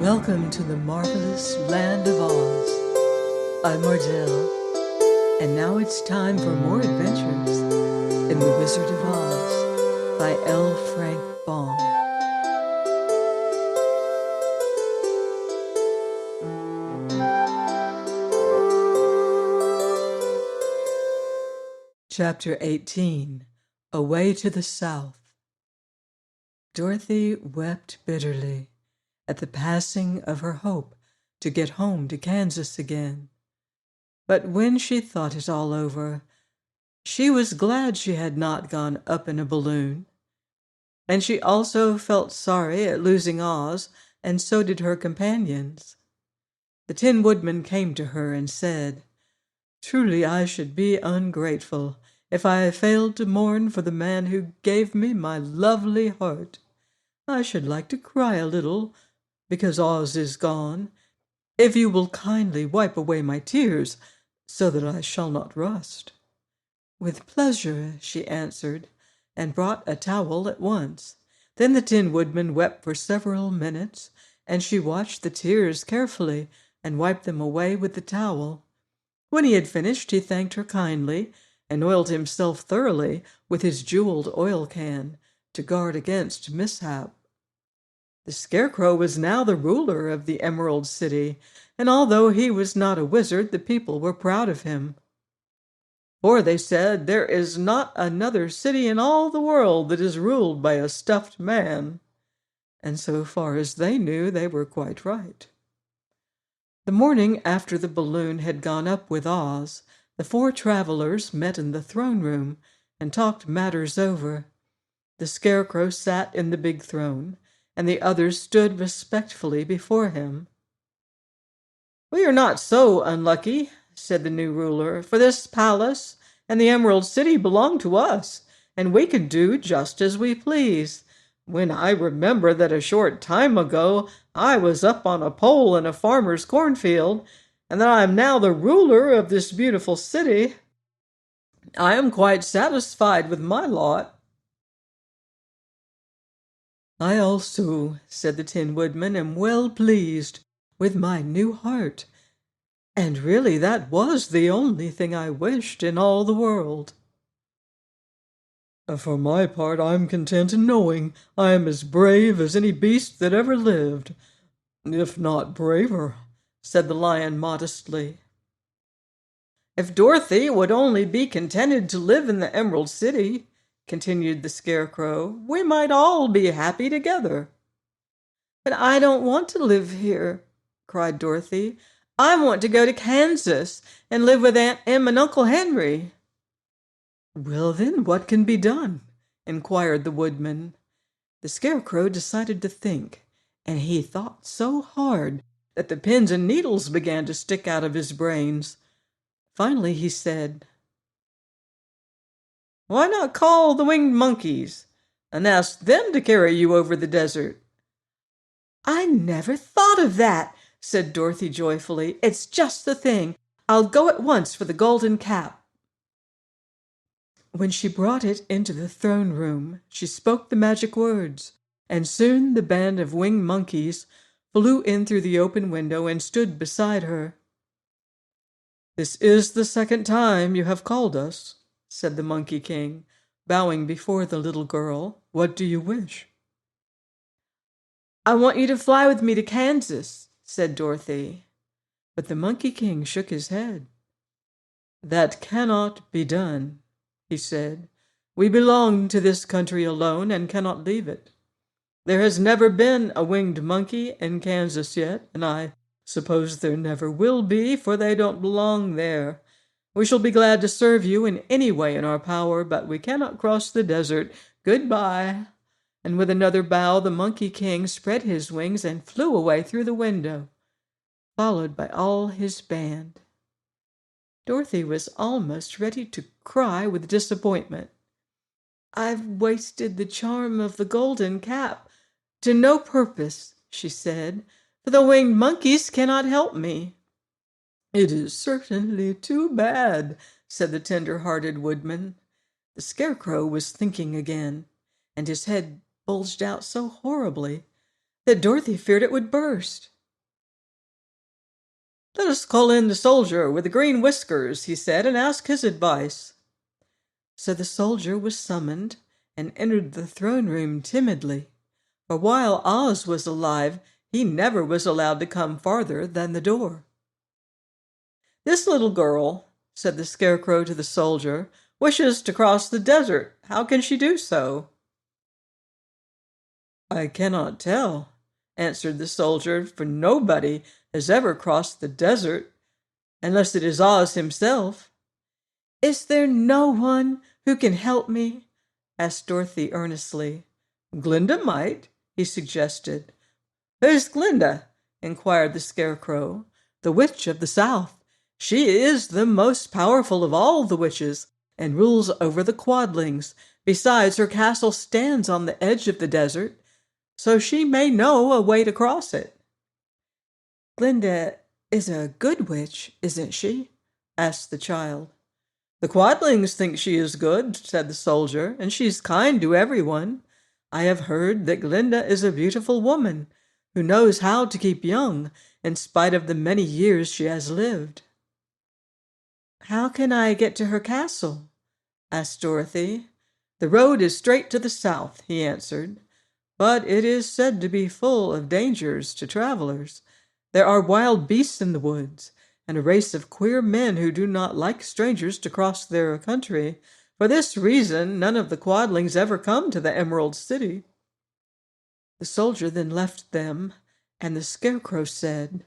Welcome to the marvelous land of Oz. I'm Mardell, and now it's time for more adventures in The Wizard of Oz by L. Frank Baum. Chapter 18, Away to the South. Dorothy wept bitterly at the passing of her hope to get home to Kansas again. But when she thought it all over, she was glad she had not gone up in a balloon. And she also felt sorry at losing Oz, and so did her companions. The Tin Woodman came to her and said, "Truly I should be ungrateful if I failed to mourn for the man who gave me my lovely heart. I should like to cry a little, because Oz is gone, if you will kindly wipe away my tears, so that I shall not rust." "With pleasure," she answered, and brought a towel at once. Then the Tin Woodman wept for several minutes, and she watched the tears carefully and wiped them away with the towel. When he had finished, he thanked her kindly and oiled himself thoroughly with his jeweled oil can to guard against mishap. The Scarecrow was now the ruler of the Emerald City, and although he was not a wizard, the people were proud of him. For they said, "There is not another city in all the world that is ruled by a stuffed man." And so far as they knew, they were quite right. The morning after the balloon had gone up with Oz, the four travelers met in the throne room and talked matters over. The Scarecrow sat in the big throne, and the others stood respectfully before him. "We are not so unlucky," said the new ruler, "for this palace and the Emerald City belong to us, and we can do just as we please. When I remember that a short time ago I was up on a pole in a farmer's cornfield, and that I am now the ruler of this beautiful city, I am quite satisfied with my lot." "I also," said the Tin Woodman, "am well pleased with my new heart, and really that was the only thing I wished in all the world." "For my part, I'm content in knowing I am as brave as any beast that ever lived, if not braver," said the Lion modestly. "If Dorothy would only be contented to live in the Emerald City," continued the Scarecrow, "we might all be happy together." "But I don't want to live here," cried Dorothy. "I want to go to Kansas and live with Aunt Em and Uncle Henry." "Well, then, what can be done?" inquired the Woodman. The Scarecrow decided to think, and he thought so hard that the pins and needles began to stick out of his brains. Finally he said, "Why not call the winged monkeys and ask them to carry you over the desert?" "I never thought of that," said Dorothy joyfully. "It's just the thing. I'll go at once for the golden cap." When she brought it into the throne room, she spoke the magic words, and soon the band of winged monkeys flew in through the open window and stood beside her. "This is the second time you have called us," said the Monkey King, bowing before the little girl. "What do you wish?" "I want you to fly with me to Kansas," said Dorothy. But the Monkey King shook his head. "That cannot be done," he said. "We belong to this country alone and cannot leave it. There has never been a winged monkey in Kansas yet, and I suppose there never will be, for they don't belong there. We shall be glad to serve you in any way in our power, but we cannot cross the desert. Goodbye." And with another bow, the Monkey King spread his wings and flew away through the window, followed by all his band. Dorothy was almost ready to cry with disappointment. "I've wasted the charm of the golden cap to no purpose," she said, "for the winged monkeys cannot help me." "It is certainly too bad," said the tender-hearted Woodman. The Scarecrow was thinking again, and his head bulged out so horribly that Dorothy feared it would burst. "Let us call in the soldier with the green whiskers," he said, "and ask his advice." So the soldier was summoned and entered the throne room timidly, for while Oz was alive, he never was allowed to come farther than the door. "This little girl," said the Scarecrow to the soldier, "wishes to cross the desert. How can she do so?" "I cannot tell," answered the soldier, "for nobody has ever crossed the desert, unless it is Oz himself." "Is there no one who can help me?" asked Dorothy earnestly. "Glinda might," he suggested. "Who's Glinda?" inquired the Scarecrow. "The Witch of the South. She is the most powerful of all the witches and rules over the Quadlings. Besides, her castle stands on the edge of the desert, so she may know a way to cross it." "Glinda is a good witch, isn't she?" asked the child. "The Quadlings think she is good," said the soldier, "and she's kind to everyone. I have heard that Glinda is a beautiful woman who knows how to keep young in spite of the many years she has lived." "How can I get to her castle?" asked Dorothy. "The road is straight to the south," he answered, "but it is said to be full of dangers to travelers. There are wild beasts in the woods, and a race of queer men who do not like strangers to cross their country. For this reason, none of the Quadlings ever come to the Emerald City." The soldier then left them, and the Scarecrow said,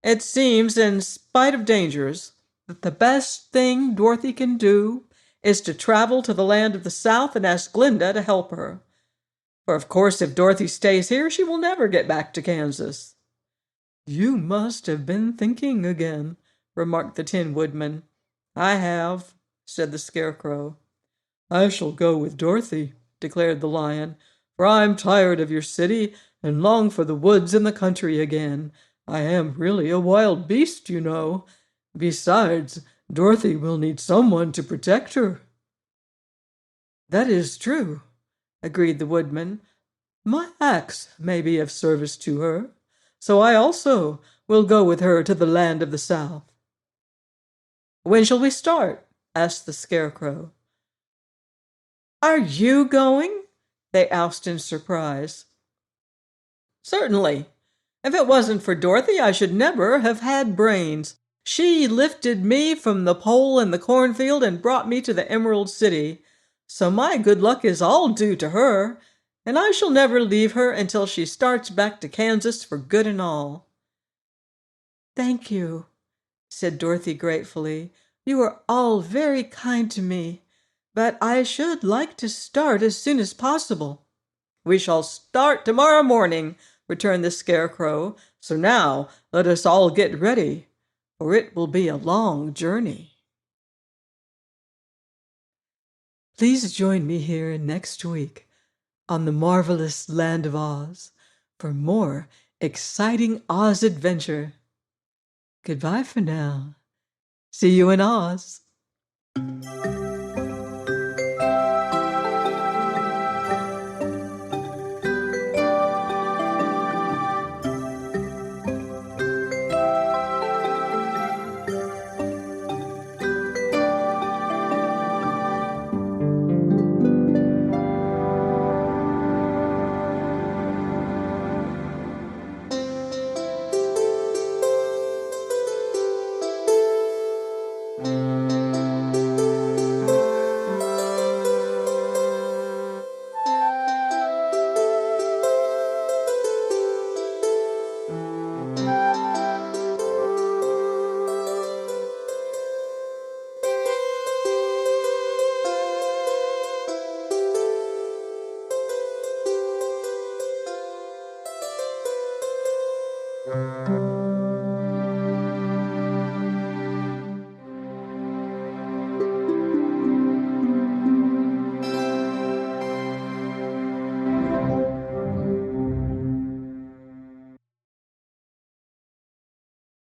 "It seems, in spite of dangers, that the best thing Dorothy can do is to travel to the land of the South and ask Glinda to help her. For of course, if Dorothy stays here, she will never get back to Kansas." "You must have been thinking again," remarked the Tin Woodman. "I have," said the Scarecrow. "I shall go with Dorothy," declared the Lion, "for I'm tired of your city and long for the woods and the country again. I am really a wild beast, you know. Besides, Dorothy will need someone to protect her." "That is true," agreed the Woodman. "My axe may be of service to her, so I also will go with her to the land of the South." "When shall we start?" asked the Scarecrow. "Are you going?" they asked in surprise. "Certainly. If it wasn't for Dorothy, I should never have had brains. She lifted me from the pole in the cornfield and brought me to the Emerald City. So my good luck is all due to her, and I shall never leave her until she starts back to Kansas for good and all." "Thank you," said Dorothy gratefully. "You are all very kind to me, but I should like to start as soon as possible." "We shall start tomorrow morning," returned the Scarecrow. "So now let us all get ready, for it will be a long journey." Please join me here next week on the marvelous Land of Oz for more exciting Oz adventure. Goodbye for now. See you in Oz.